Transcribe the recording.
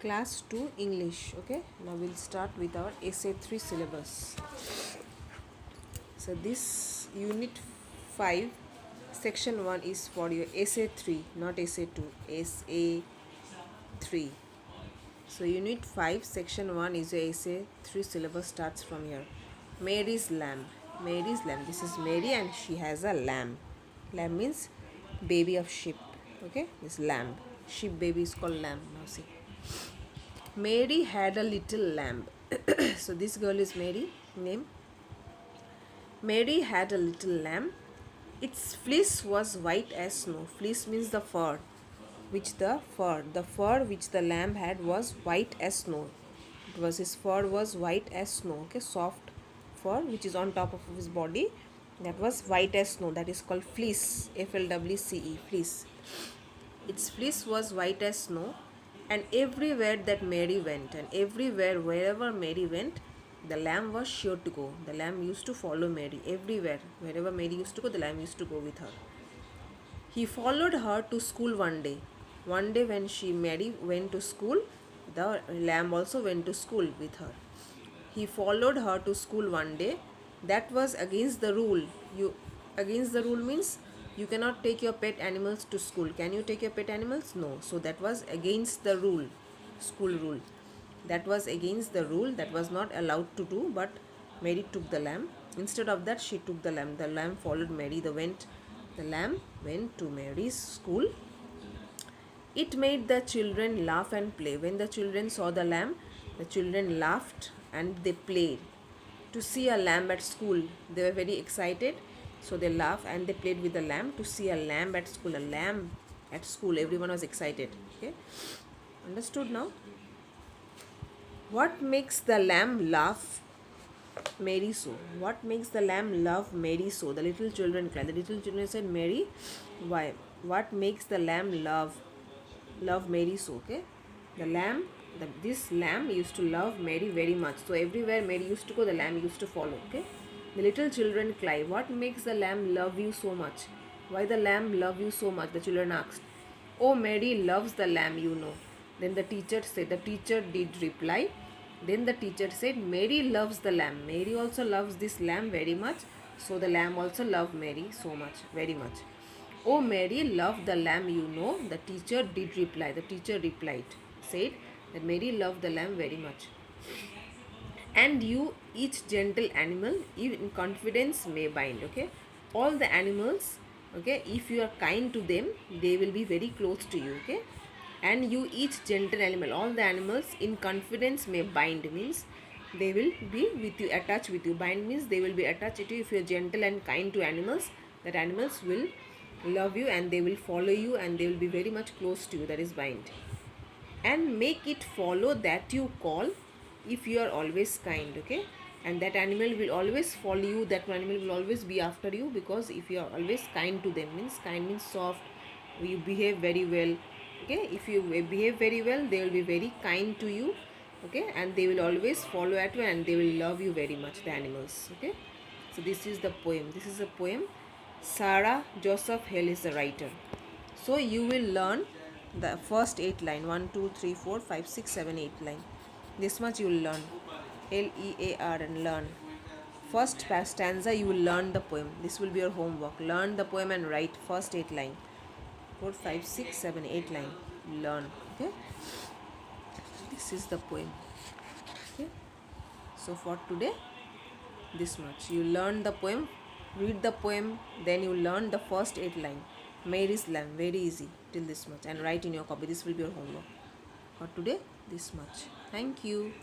Class 2 English. Okay, now we'll start with our essay 3 syllabus. So this unit 5 section 1 is for your essay 3, not essay 2, essay 3. So unit 5 section 1 is your essay 3 syllabus, starts from here. Mary's lamb. Mary's lamb. This is Mary and she has a lamb. Lamb means baby of sheep. Okay, this lamb. Sheep baby is called lamb. Now see. Mary had a little lamb. So this girl is Mary, name. Mary had a little lamb. Its fleece was white as snow. Fleece means the fur. The fur which the lamb had was white as snow. His fur was white as snow. Okay, soft fur which is on top of his body. That was white as snow. That is called fleece. FLWCE, fleece. Its fleece was white as snow. And everywhere that Mary went, and everywhere, wherever Mary went, the lamb was sure to go. The lamb used to follow Mary everywhere. Wherever Mary used to go, the lamb used to go with her. He followed her to school one day. One day when Mary went to school, the lamb also went to school with her. He followed her to school one day. That was against the rule. Against the rule means you cannot take your pet animals to school. Can you take your pet animals? No. So that was against the rule, school rule. That was against the rule. That was not allowed to do, but Mary took the lamb. Instead of that, she took the lamb. The lamb followed Mary. The lamb went to Mary's school. It made the children laugh and play. When the children saw the lamb, the children laughed and they played. To see a lamb at school, they were very excited. So they laughed and they played with the lamb. To see a lamb at school, everyone was excited. Okay, understood now? What makes the lamb laugh Mary so? What makes the lamb love Mary so? The little children cried. The little children said, Mary, why? What makes the lamb love Mary so? Okay, this lamb used to love Mary very much. So everywhere Mary used to go, the lamb used to follow. Okay. The little children cry. What makes the lamb love you so much? Why the lamb love you so much? The children asked. Oh, Mary loves the lamb, you know. Then the teacher did reply. Then the teacher said, Mary loves the lamb. Mary also loves this lamb very much. So the lamb also loved Mary so much, very much. Oh, Mary loved the lamb, you know. The teacher did reply. The teacher replied, said that Mary loved the lamb very much. And you, each gentle animal, in confidence may bind. Okay, all the animals, okay, if you are kind to them, they will be very close to you. Okay, and you, each gentle animal, all the animals in confidence may bind, means they will be with you, attached with you. Bind means they will be attached to you. If you are gentle and kind to animals, that animals will love you and they will follow you and they will be very much close to you. That is bind. And make it follow that you call, if you are always kind. Okay, and that animal will always follow you. That animal will always be after you, because if you are always kind to them, means kind means soft, you behave very well. Okay, if you behave very well, they will be very kind to you. Okay, and they will always follow at you and they will love you very much, the animals. Okay, so this is the poem. This is a poem. Sarah Joseph Hale is the writer. So you will learn the first 8 line, 1 2 3 4 5 6 7 8 line. This much you will learn, LEAR, and learn. First stanza you will learn the poem. This will be your homework. Learn the poem and write first 8 line. 4 5 6 7 8 line. Learn. Okay, this is the poem. Okay, so for today this much. You learn the poem, read the poem, then you learn the first 8 line. Mary's lamb, very easy till this much, and write in your copy. This will be your homework for today, this much. Thank you.